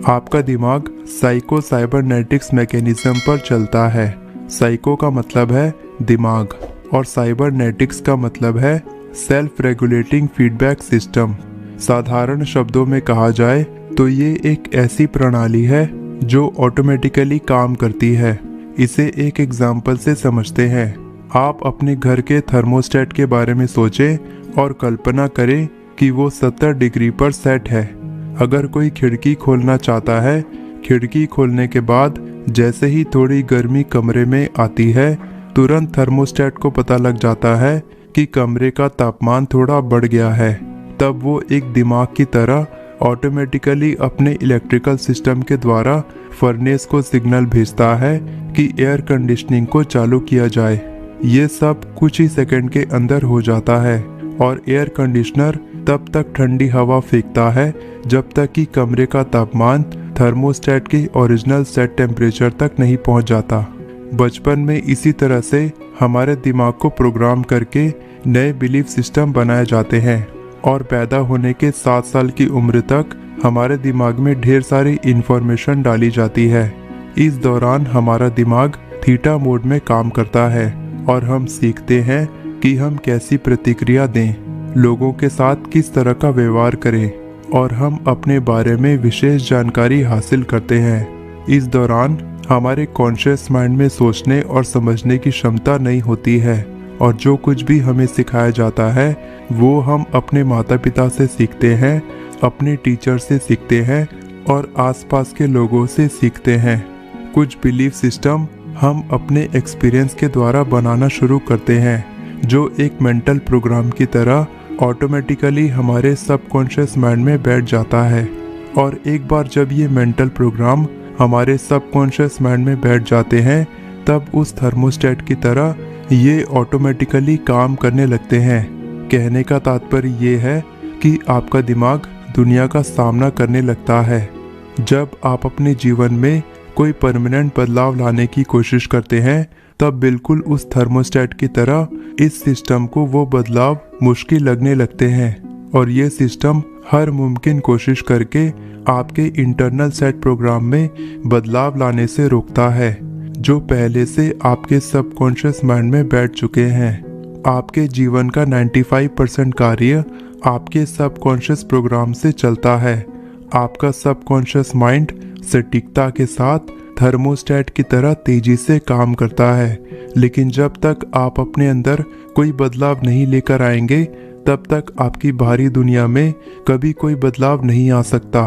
आपका दिमाग psycho cybernetics mechanism पर चलता है। साइको का मतलब है दिमाग और साइबरनेटिक्स का मतलब है सेल्फ रेगुलेटिंग फीडबैक सिस्टम। साधारण शब्दों में कहा जाए तो ये एक ऐसी प्रणाली है जो ऑटोमेटिकली काम करती है। इसे एक एग्जाम्पल से समझते हैं। आप अपने घर के थर्मोस्टेट के बारे में सोचें और कल्पना करें कि वो 70 डिग्री पर सेट है। अगर कोई खिड़की खोलना चाहता है, खिड़की खोलने के बाद जैसे ही थोड़ी गर्मी कमरे में आती है, तुरंत थर्मोस्टेट को पता लग जाता है कि कमरे का तापमान थोड़ा बढ़ गया है। तब वो एक दिमाग की तरह ऑटोमेटिकली अपने इलेक्ट्रिकल सिस्टम के द्वारा फर्नेस को सिग्नल भेजता है कि एयर कंडीशनिंग को चालू किया जाए। ये सब कुछ ही सेकंड के अंदर हो जाता है और एयर कंडीशनर तब तक ठंडी हवा फेंकता है जब तक कि कमरे का तापमान थर्मोस्टेट के ओरिजिनल सेट टेम्परेचर तक नहीं पहुंच जाता। बचपन में इसी तरह से हमारे दिमाग को प्रोग्राम करके नए बिलीफ सिस्टम बनाए जाते हैं और पैदा होने के 7 साल की उम्र तक हमारे दिमाग में ढेर सारी इंफॉर्मेशन डाली जाती है। इस दौरान हमारा दिमाग थीटा मोड में काम करता है और हम सीखते हैं कि हम कैसी प्रतिक्रिया दें, लोगों के साथ किस तरह का व्यवहार करें और हम अपने बारे में विशेष जानकारी हासिल करते हैं। इस दौरान हमारे कॉन्शियस माइंड में सोचने और समझने की क्षमता नहीं होती है और जो कुछ भी हमें सिखाया जाता है वो हम अपने माता पिता से सीखते हैं, अपने टीचर से सीखते हैं और आसपास के लोगों से सीखते हैं। कुछ बिलीफ सिस्टम हम अपने एक्सपीरियंस के द्वारा बनाना शुरू करते हैं जो एक मेंटल प्रोग्राम की तरह ऑटोमेटिकली हमारे सबकॉन्शियस माइंड में बैठ जाता है। और एक बार जब ये मेंटल प्रोग्राम हमारे सबकॉन्शियस माइंड में बैठ जाते हैं तब उस थर्मोस्टेट की तरह ये ऑटोमेटिकली काम करने लगते हैं। कहने का तात्पर्य ये है कि आपका दिमाग दुनिया का सामना करने लगता है। जब आप अपने जीवन में कोई परमानेंट बदलाव लाने की कोशिश करते हैं तब बिल्कुल उस थर्मोस्टेट की तरह इस सिस्टम को वो बदलाव मुश्किल लगने लगते हैं और ये सिस्टम हर मुमकिन कोशिश करके आपके इंटरनल सेट प्रोग्राम में बदलाव लाने से रोकता है जो पहले से आपके सबकॉन्शियस माइंड में बैठ चुके हैं। आपके जीवन का 95% कार्य आपके सबकॉन्शियस प्रोग्राम से चलता है। आपका सबकॉन्शियस माइंड सटीकता के साथ थर्मोस्टेट की तरह तेजी से काम करता है, लेकिन जब तक आप अपने अंदर कोई बदलाव नहीं लेकर आएंगे तब तक आपकी बाहरी दुनिया में कभी कोई बदलाव नहीं आ सकता।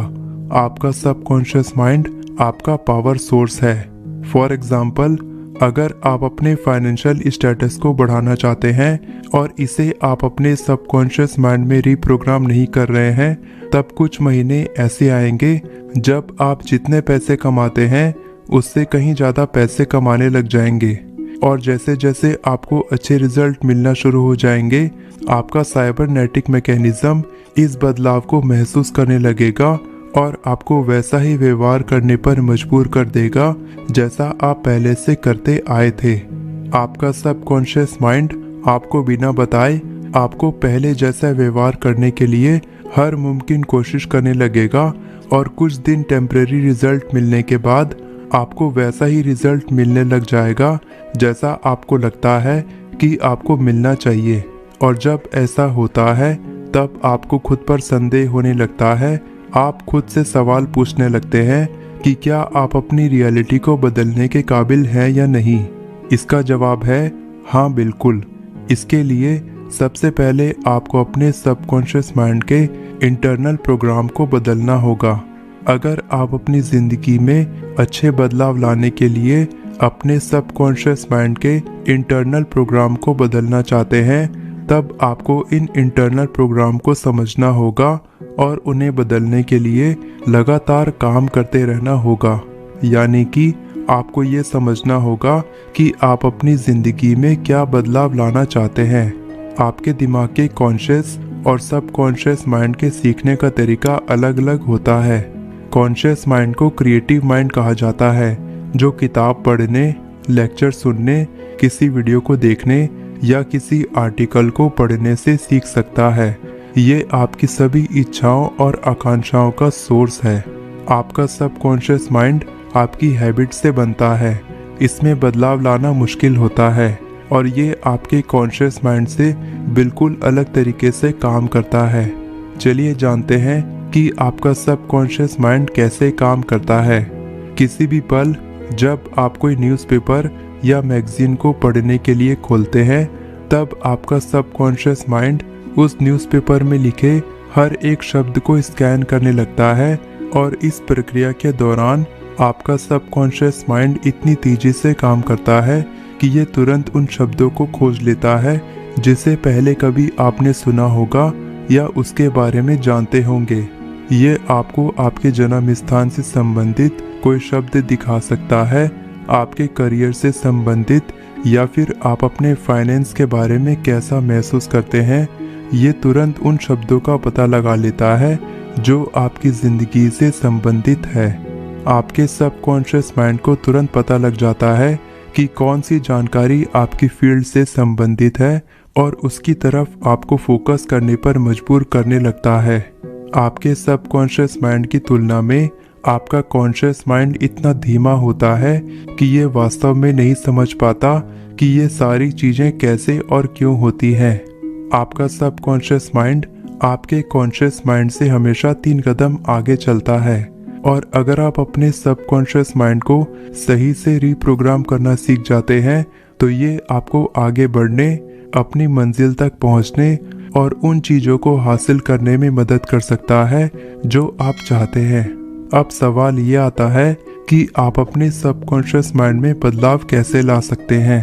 आपका सबकॉन्शियस माइंड आपका पावर सोर्स है। फॉर एग्जाम्पल, अगर आप अपने फाइनेंशियल स्टेटस को बढ़ाना चाहते हैं और इसे आप अपने सबकॉन्शियस माइंड में रीप्रोग्राम नहीं कर रहे हैं, तब कुछ महीने ऐसे आएंगे जब आप जितने पैसे कमाते हैं उससे कहीं ज़्यादा पैसे कमाने लग जाएंगे और जैसे जैसे आपको अच्छे रिजल्ट मिलना शुरू हो जाएंगे, आपका साइबरनेटिक मैकेनिज्म इस बदलाव को महसूस करने लगेगा और आपको वैसा ही व्यवहार करने पर मजबूर कर देगा जैसा आप पहले से करते आए थे। आपका सबकॉन्शियस माइंड आपको बिना बताए आपको पहले जैसा व्यवहार करने के लिए हर मुमकिन कोशिश करने लगेगा और कुछ दिन टेम्परेरी रिजल्ट मिलने के बाद आपको वैसा ही रिजल्ट मिलने लग जाएगा जैसा आपको लगता है कि आपको मिलना चाहिए। और जब ऐसा होता है तब आपको खुद पर संदेह होने लगता है। आप खुद से सवाल पूछने लगते हैं कि क्या आप अपनी रियलिटी को बदलने के काबिल हैं या नहीं। इसका जवाब है हाँ, बिल्कुल। इसके लिए सबसे पहले आपको अपने सबकॉन्शियस माइंड के इंटरनल प्रोग्राम को बदलना होगा। अगर आप अपनी ज़िंदगी में अच्छे बदलाव लाने के लिए अपने सबकॉन्शियस माइंड के इंटरनल प्रोग्राम को बदलना चाहते हैं, तब आपको इन इंटरनल प्रोग्राम को समझना होगा और उन्हें बदलने के लिए लगातार काम करते रहना होगा। यानी कि आपको ये समझना होगा कि आप अपनी ज़िंदगी में क्या बदलाव लाना चाहते हैं। आपके दिमाग के कॉन्शियस और सबकॉन्शियस माइंड के सीखने का तरीका अलग अलग होता है। कॉन्शियस माइंड को क्रिएटिव माइंड कहा जाता है, जो किताब पढ़ने, लेक्चर सुनने, किसी वीडियो को देखने या किसी आर्टिकल को पढ़ने से सीख सकता है। ये आपकी सभी इच्छाओं और आकांक्षाओं का सोर्स है। आपका सबकॉन्शियस माइंड आपकी हैबिट से बनता है। इसमें बदलाव लाना मुश्किल होता है और ये आपके कॉन्शियस माइंड से बिल्कुल अलग तरीके से काम करता है। चलिए जानते हैं कि आपका सबकॉन्शियस माइंड कैसे काम करता है। किसी भी पल जब आप कोई न्यूज़पेपर या मैगजीन को पढ़ने के लिए खोलते हैं, तब आपका सबकॉन्शियस माइंड उस न्यूज़पेपर में लिखे हर एक शब्द को स्कैन करने लगता है और इस प्रक्रिया के दौरान आपका सबकॉन्शियस माइंड इतनी तेजी से काम करता है कि ये तुरंत उन शब्दों को खोज लेता है जिसे पहले कभी आपने सुना होगा या उसके बारे में जानते होंगे। ये आपको आपके जन्म स्थान से संबंधित कोई शब्द दिखा सकता है, आपके करियर से संबंधित, या फिर आप अपने फाइनेंस के बारे में कैसा महसूस करते हैं। ये तुरंत उन शब्दों का पता लगा लेता है जो आपकी ज़िंदगी से संबंधित है। आपके सबकॉन्शियस माइंड को तुरंत पता लग जाता है कि कौन सी जानकारी आपकी फील्ड से संबंधित है और उसकी तरफ आपको फोकस करने पर मजबूर करने लगता है। आपके सबकॉन्शियस माइंड की तुलना में आपका कॉन्शियस माइंड इतना धीमा होता है कि ये वास्तव में नहीं समझ पाता कि ये सारी चीज़ें कैसे और क्यों होती हैं। आपका सबकॉन्शियस माइंड आपके कॉन्शियस माइंड से हमेशा 3 कदम आगे चलता है और अगर आप अपने सबकॉन्शियस माइंड को सही से रीप्रोग्राम करना सीख जाते हैं तो ये आपको आगे बढ़ने, अपनी मंजिल तक पहुंचने और उन चीज़ों को हासिल करने में मदद कर सकता है जो आप चाहते हैं। अब सवाल ये आता है कि आप अपने सबकॉन्शियस माइंड में बदलाव कैसे ला सकते हैं।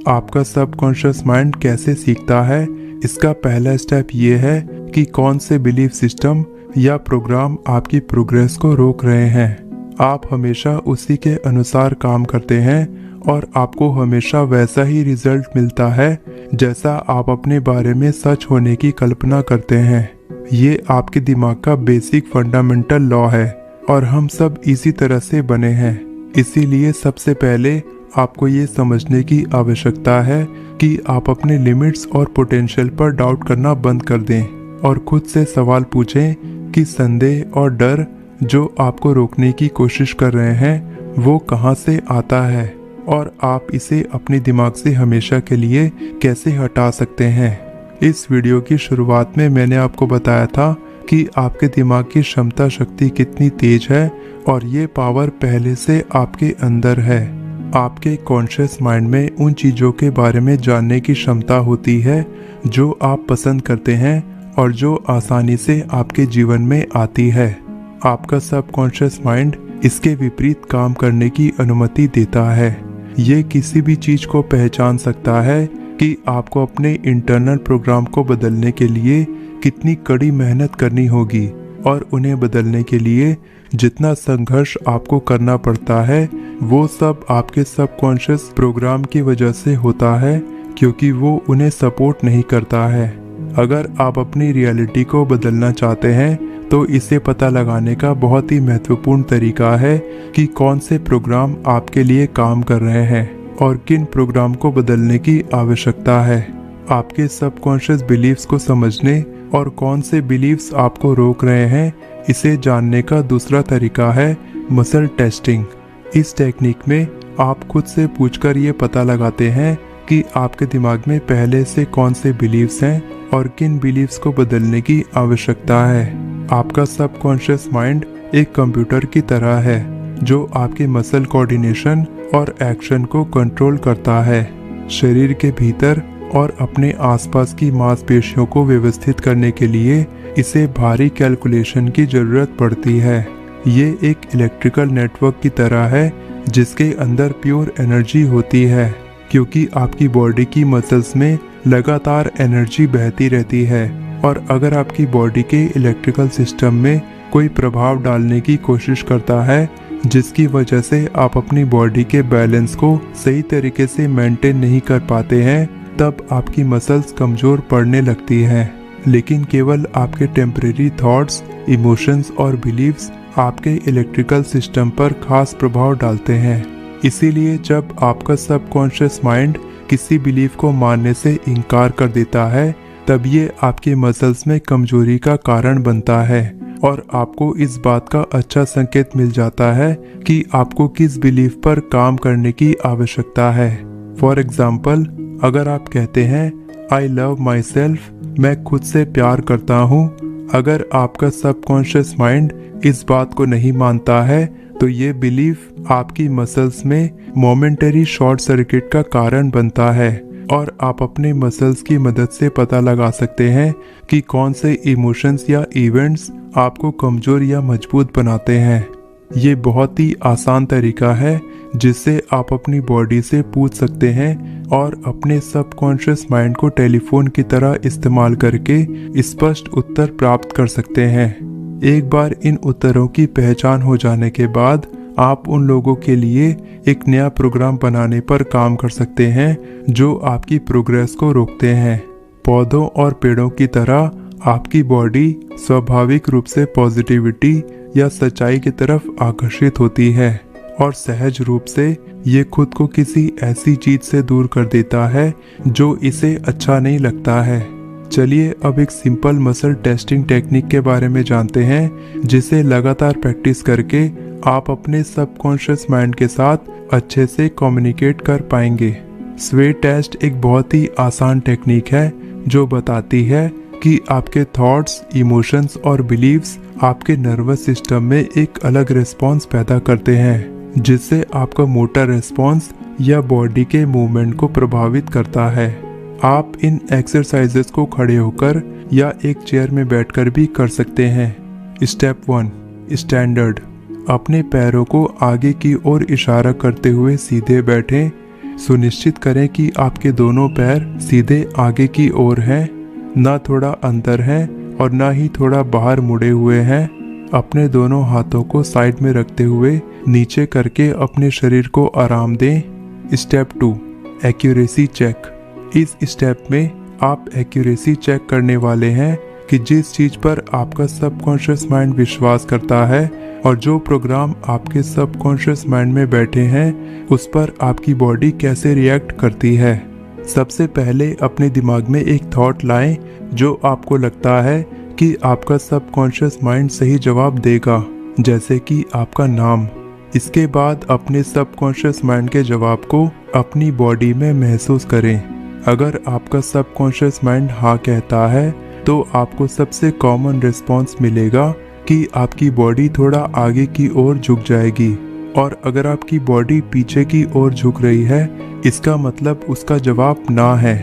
आपका सबकॉन्शियस माइंड कैसे सीखता है, इसका पहला स्टेप ये है कि कौन से बिलीफ सिस्टम या प्रोग्राम आपकी प्रोग्रेस को रोक रहे हैं। आप हमेशा उसी के अनुसार काम करते हैं और आपको हमेशा वैसा ही रिजल्ट मिलता है जैसा आप अपने बारे में सच होने की कल्पना करते हैं। ये आपके दिमाग का बेसिक फंडामेंटल लॉ है और हम सब इसी तरह से बने हैं। इसीलिए सबसे पहले आपको ये समझने की आवश्यकता है कि आप अपने लिमिट्स और पोटेंशियल पर डाउट करना बंद कर दें और खुद से सवाल पूछें कि संदेह और डर जो आपको रोकने की कोशिश कर रहे हैं वो कहाँ से आता है और आप इसे अपने दिमाग से हमेशा के लिए कैसे हटा सकते हैं। इस वीडियो की शुरुआत में मैंने आपको बताया था कि आपके दिमाग की क्षमता शक्ति कितनी तेज है और ये पावर पहले से आपके अंदर है। आपके कॉन्शियस माइंड में उन चीज़ों के बारे में जानने की क्षमता होती है जो आप पसंद करते हैं और जो आसानी से आपके जीवन में आती है। आपका सबकॉन्शियस माइंड इसके विपरीत काम करने की अनुमति देता है। ये किसी भी चीज़ को पहचान सकता है कि आपको अपने इंटरनल प्रोग्राम को बदलने के लिए कितनी कड़ी मेहनत करनी होगी और उन्हें बदलने के लिए जितना संघर्ष आपको करना पड़ता है वो सब आपके सबकॉन्शियस प्रोग्राम की वजह से होता है, क्योंकि वो उन्हें सपोर्ट नहीं करता है। अगर आप अपनी रियलिटी को बदलना चाहते हैं तो इसे पता लगाने का बहुत ही महत्वपूर्ण तरीका है कि कौन से प्रोग्राम आपके लिए काम कर रहे हैं और किन प्रोग्राम को बदलने की आवश्यकता है। आपके सबकॉन्शियस बिलीव्स को समझने और कौन से बिलीव्स आपको रोक रहे हैं इसे जानने का दूसरा तरीका है मसल टेस्टिंग। इस टेक्निक में आप खुद से पूछकर ये पता लगाते हैं कि आपके दिमाग में पहले से कौन से बिलीव्स हैं और किन बिलीव्स को बदलने की आवश्यकता है। आपका सबकॉन्शियस माइंड एक कंप्यूटर की तरह है जो आपके मसल कोऑर्डिनेशन और एक्शन को कंट्रोल करता है। शरीर के भीतर और अपने आसपास की मांसपेशियों को व्यवस्थित करने के लिए इसे भारी कैलकुलेशन की ज़रूरत पड़ती है। ये एक इलेक्ट्रिकल नेटवर्क की तरह है जिसके अंदर प्योर एनर्जी होती है, क्योंकि आपकी बॉडी की मसल्स में लगातार एनर्जी बहती रहती है और अगर आपकी बॉडी के इलेक्ट्रिकल सिस्टम में कोई प्रभाव डालने की कोशिश करता है जिसकी वजह से आप अपनी बॉडी के बैलेंस को सही तरीके से मेंटेन नहीं कर पाते हैं, तब आपकी मसल्स कमज़ोर पड़ने लगती हैं। लेकिन केवल आपके टेम्परेरी थॉट्स, इमोशंस और बिलीव्स आपके इलेक्ट्रिकल सिस्टम पर खास प्रभाव डालते हैं। इसीलिए जब आपका सबकॉन्शियस माइंड किसी बिलीफ को मानने से इनकार कर देता है तब ये आपके मसल्स में कमजोरी का कारण बनता है और आपको इस बात का अच्छा संकेत मिल जाता है कि आपको किस बिलीफ पर काम करने की आवश्यकता है। फॉर एग्जाम्पल, अगर आप कहते हैं आई लव माई सेल्फ, मैं खुद से प्यार करता हूँ, अगर आपका सबकॉन्शियस माइंड इस बात को नहीं मानता है तो ये बिलीफ आपकी मसल्स में मोमेंटरी शॉर्ट सर्किट का कारण बनता है और आप अपने मसल्स की मदद से पता लगा सकते हैं कि कौन से इमोशंस या इवेंट्स आपको कमजोर या मजबूत बनाते हैं। ये बहुत ही आसान तरीका है जिससे आप अपनी बॉडी से पूछ सकते हैं और अपने सबकॉन्शियस माइंड को टेलीफोन की तरह इस्तेमाल करके स्पष्ट उत्तर प्राप्त कर सकते हैं। एक बार इन उत्तरों की पहचान हो जाने के बाद आप उन लोगों के लिए एक नया प्रोग्राम बनाने पर काम कर सकते हैं जो आपकी प्रोग्रेस को रोकते हैं। पौधों और पेड़ों की तरह आपकी बॉडी स्वाभाविक रूप से पॉजिटिविटी या सच्चाई की तरफ आकर्षित होती है और सहज रूप से ये खुद को किसी ऐसी चीज से दूर कर देता है जो इसे अच्छा नहीं लगता है। चलिए अब एक सिंपल मसल टेस्टिंग टेक्निक के बारे में जानते हैं जिसे लगातार प्रैक्टिस करके आप अपने सबकॉन्शियस माइंड के साथ अच्छे से कम्युनिकेट कर पाएंगे। स्वे टेस्ट एक बहुत ही आसान टेक्निक है जो बताती है कि आपके थॉट्स, इमोशंस और बिलीव्स आपके नर्वस सिस्टम में एक अलग रिस्पॉन्स पैदा करते हैं जिससे आपका मोटर रिस्पॉन्स या बॉडी के मूवमेंट को प्रभावित करता है। आप इन एक्सरसाइजेस को खड़े होकर या एक चेयर में बैठकर भी कर सकते हैं। Step 1, standard. अपने पैरों को आगे की ओर इशारा करते हुए सीधे बैठें। सुनिश्चित करें कि आपके दोनों पैर सीधे आगे की ओर हैं, ना थोड़ा अंदर हैं और ना ही थोड़ा बाहर मुड़े हुए हैं। अपने दोनों हाथों को साइड में रखते हुए नीचे करके अपने शरीर को आराम दें। Step 2, accuracy check. इस स्टेप में आप एक्यूरेसी चेक करने वाले हैं कि जिस चीज पर आपका सबकॉन्शियस माइंड विश्वास करता है और जो प्रोग्राम आपके सबकॉन्शियस माइंड में बैठे हैं उस पर आपकी बॉडी कैसे रिएक्ट करती है। सबसे पहले अपने दिमाग में एक थॉट लाएं जो आपको लगता है कि आपका सबकॉन्शियस माइंड सही जवाब देगा, जैसे कि आपका नाम। इसके बाद अपने सबकॉन्शियस माइंड के जवाब को अपनी बॉडी में महसूस करें। अगर आपका सबकॉन्शियस माइंड हाँ कहता है तो आपको सबसे कॉमन रिस्पॉन्स मिलेगा कि आपकी बॉडी थोड़ा आगे की ओर झुक जाएगी और अगर आपकी बॉडी पीछे की ओर झुक रही है इसका मतलब उसका जवाब ना है।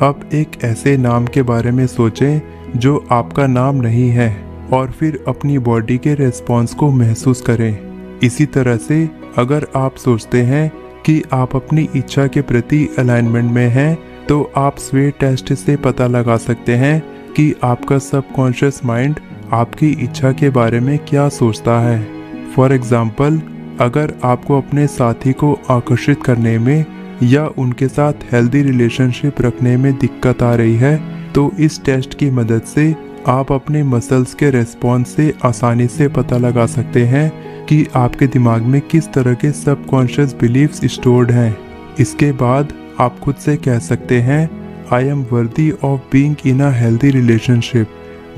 अब एक ऐसे नाम के बारे में सोचें जो आपका नाम नहीं है और फिर अपनी बॉडी के रिस्पॉन्स को महसूस करें। इसी तरह से अगर आप सोचते हैं कि आप अपनी इच्छा के प्रति अलाइनमेंट में हैं तो आप स्वे टेस्ट से पता लगा सकते हैं कि आपका सबकॉन्शियस माइंड आपकी इच्छा के बारे में क्या सोचता है। फॉर एग्जाम्पल, अगर आपको अपने साथी को आकर्षित करने में या उनके साथ हेल्दी रिलेशनशिप रखने में दिक्कत आ रही है तो इस टेस्ट की मदद से आप अपने मसल्स के रेस्पॉन्स से आसानी से पता लगा सकते हैं कि आपके दिमाग में किस तरह के सबकॉन्शियस बिलीफ्स स्टोर्ड हैं। इसके बाद आप खुद से कह सकते हैं I am worthy of being in a healthy relationship.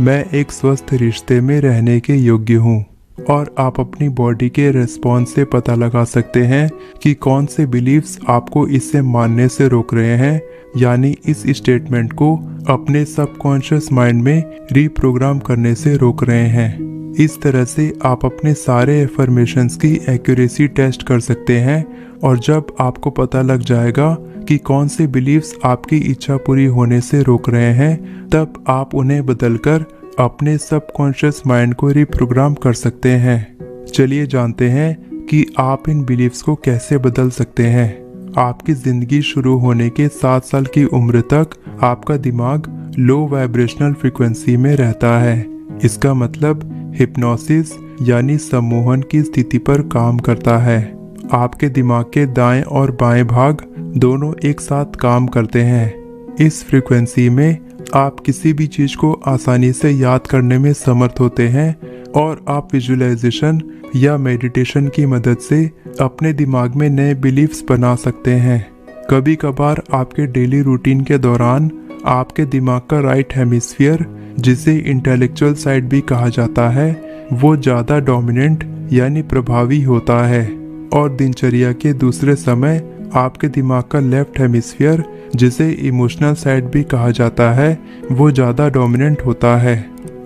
मैं एक स्वस्थ रिश्ते में रहने के योग्य हूँ। और आप अपनी बॉडी के रेस्पॉन्स से पता लगा सकते हैं कि कौन से बिलीफ्स आपको इससे मानने से रोक रहे हैं, यानी इस स्टेटमेंट को अपने सबकॉन्शियस माइंड में रीप्रोग्राम करने से रोक रहे हैं। इस तरह से आप अपने सारे एफर्मेशंस की एक्यूरेसी टेस्ट कर सकते हैं और जब आपको पता लग जाएगा कि कौन से बिलीफ्स आपकी इच्छा पूरी होने से रोक रहे हैं तब आप उन्हें बदलकर अपने सबकॉन्शियस माइंड को रीप्रोग्राम कर सकते हैं। चलिए जानते हैं कि आप इन बिलीफ्स को कैसे बदल सकते हैं। आपकी ज़िंदगी शुरू होने के 7 साल की उम्र तक आपका दिमाग लो वाइब्रेशनल फ्रीक्वेंसी में रहता है। इसका मतलब हिप्नोसिस यानी सम्मोहन की स्थिति पर काम करता है। आपके दिमाग के दाएं और बाएं भाग दोनों एक साथ काम करते हैं। इस फ्रीक्वेंसी में आप किसी भी चीज को आसानी से याद करने में समर्थ होते हैं और आप विजुअलाइजेशन या मेडिटेशन की मदद से अपने दिमाग में नए बिलीफ्स बना सकते हैं। कभी कभार आपके डेली रूटीन के दौरान आपके दिमाग का राइट हेमिस्फीयर, जिसे इंटेलेक्चुअल साइड भी कहा जाता है, वो ज़्यादा डोमिनेंट यानी प्रभावी होता है, और दिनचर्या के दूसरे समय आपके दिमाग का लेफ्ट हेमिस्फीयर, जिसे इमोशनल साइड भी कहा जाता है, वो ज़्यादा डोमिनेंट होता है।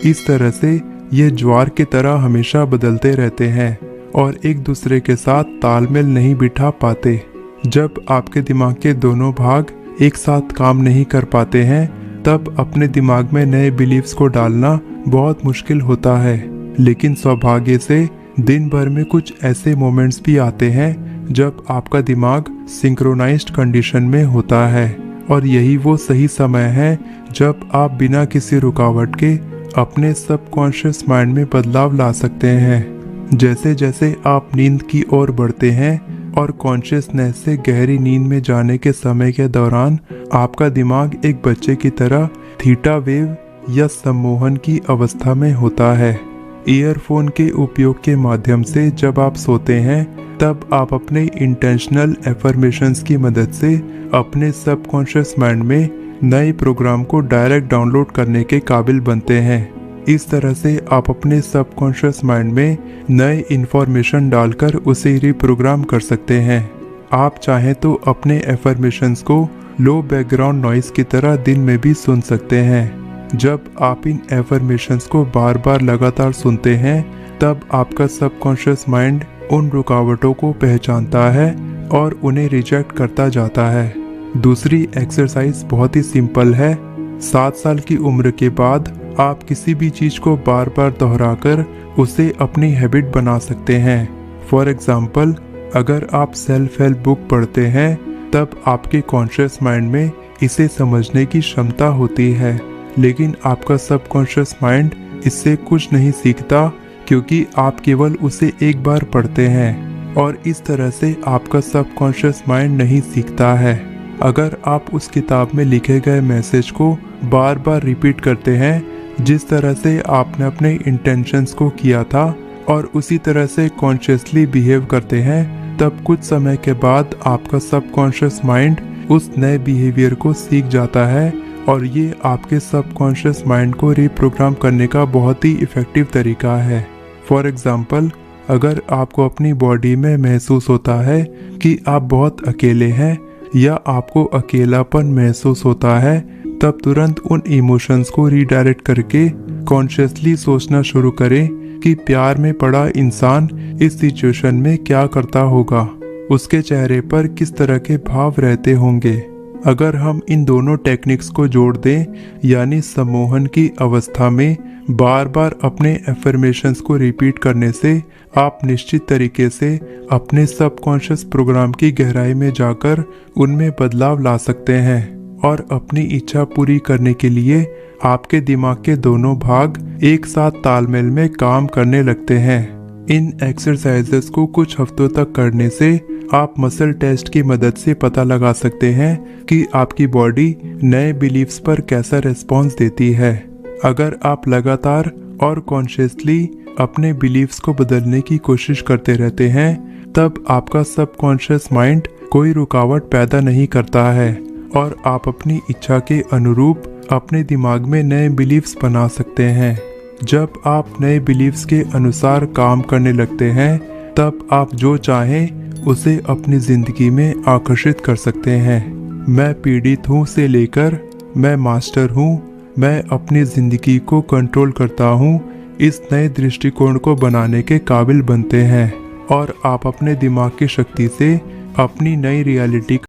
इस तरह से ये ज्वार की तरह हमेशा बदलते रहते हैं और एक दूसरे के साथ तालमेल नहीं बिठा पाते। जब आपके दिमाग के दोनों भाग एक साथ काम नहीं कर पाते हैं, तब अपने दिमाग में नए बिलीव्स को डालना बहुत मुश्किल होता है। लेकिन सौभाग्य से दिन भर में कुछ ऐसे मोमेंट्स भी आते हैं जब आपका दिमाग सिंक्रोनाइज्ड कंडीशन में होता है, और यही वो सही समय है जब आप बिना किसी रुकावट के अपने सबकॉन्शियस माइंड में बदलाव ला सकते हैं। जैसे जैसे आप नींद की ओर बढ़ते हैं और कॉन्शियसनेस से गहरी नींद में जाने के समय के दौरान आपका दिमाग एक बच्चे की तरह थीटा वेव या सम्मोहन की अवस्था में होता है। ईयरफोन के उपयोग के माध्यम से जब आप सोते हैं, तब आप अपने इंटेंशनल एफर्मेशंस की मदद से अपने सबकॉन्शियस माइंड में नए प्रोग्राम को डायरेक्ट डाउनलोड करने के काबिल बनते हैं। इस तरह से आप अपने सबकॉन्शियस माइंड में नए इंफॉर्मेशन डालकर उसे रिप्रोग्राम कर सकते हैं। आप चाहें तो अपने एफर्मेशंस को लो बैकग्राउंड नॉइस की तरह दिन में भी सुन सकते हैं। जब आप इन एफर्मेशंस को बार बार लगातार सुनते हैं, तब आपका सबकॉन्शियस माइंड उन रुकावटों को पहचानता है और उन्हें रिजेक्ट करता जाता है। दूसरी एक्सरसाइज बहुत ही सिंपल है। 7 साल की उम्र के बाद आप किसी भी चीज को बार बार दोहराकर उसे अपनी हैबिट बना सकते हैं। फॉर एग्जाम्पल, अगर आप सेल्फ हेल्प बुक पढ़ते हैं, तब आपके कॉन्शियस माइंड में इसे समझने की क्षमता होती है, लेकिन आपका सबकॉन्शियस माइंड इससे कुछ नहीं सीखता, क्योंकि आप केवल उसे एक बार पढ़ते हैं, और इस तरह से आपका सबकॉन्शियस माइंड नहीं सीखता है। अगर आप उस किताब में लिखे गए मैसेज को बार बार रिपीट करते हैं, जिस तरह से आपने अपने इंटेंशंस को किया था, और उसी तरह से कॉन्शियसली बिहेव करते हैं, तब कुछ समय के बाद आपका सबकॉन्शियस माइंड उस नए बिहेवियर को सीख जाता है, और ये आपके सबकॉन्शियस माइंड को रिप्रोग्राम करने का बहुत ही इफ़ेक्टिव तरीका है। फॉर एग्जाम्पल, अगर आपको अपनी बॉडी में महसूस होता है कि आप बहुत अकेले हैं या आपको अकेलापन महसूस होता है, तब तुरंत उन इमोशंस को रीडायरेक्ट करके कॉन्शियसली सोचना शुरू करें कि प्यार में पड़ा इंसान इस सिचुएशन में क्या करता होगा, उसके चेहरे पर किस तरह के भाव रहते होंगे। अगर हम इन दोनों टेक्निक्स को जोड़ दें, यानी सम्मोहन की अवस्था में बार बार अपने एफर्मेशंस को रिपीट करने से आप निश्चित तरीके से अपने सबकॉन्शियस प्रोग्राम की गहराई में जाकर उनमें बदलाव ला सकते हैं, और अपनी इच्छा पूरी करने के लिए आपके दिमाग के दोनों भाग एक साथ तालमेल में काम करने लगते हैं। इन एक्सरसाइजेस को कुछ हफ्तों तक करने से आप मसल टेस्ट की मदद से पता लगा सकते हैं कि आपकी बॉडी नए बिलीफ्स पर कैसा रिस्पॉन्स देती है। अगर आप लगातार और कॉन्शियसली अपने बिलीफ्स को बदलने की कोशिश करते रहते हैं, तब आपका सबकॉन्शियस माइंड कोई रुकावट पैदा नहीं करता है, और आप अपनी इच्छा के अनुरूप अपने दिमाग में नए बिलीफ्स बना सकते हैं। जब आप नए बिलीफ्स के अनुसार काम करने लगते हैं, तब आप जो चाहें उसे अपनी जिंदगी में आकर्षित कर सकते हैं। मैं पीड़ित हूँ से लेकर मैं मास्टर हूँ, मैं अपनी जिंदगी को कंट्रोल करता हूँ, इस नए दृष्टिकोण को बनाने के काबिल बनते हैं, और आप अपने दिमाग की शक्ति से अपनी नई रियलिटी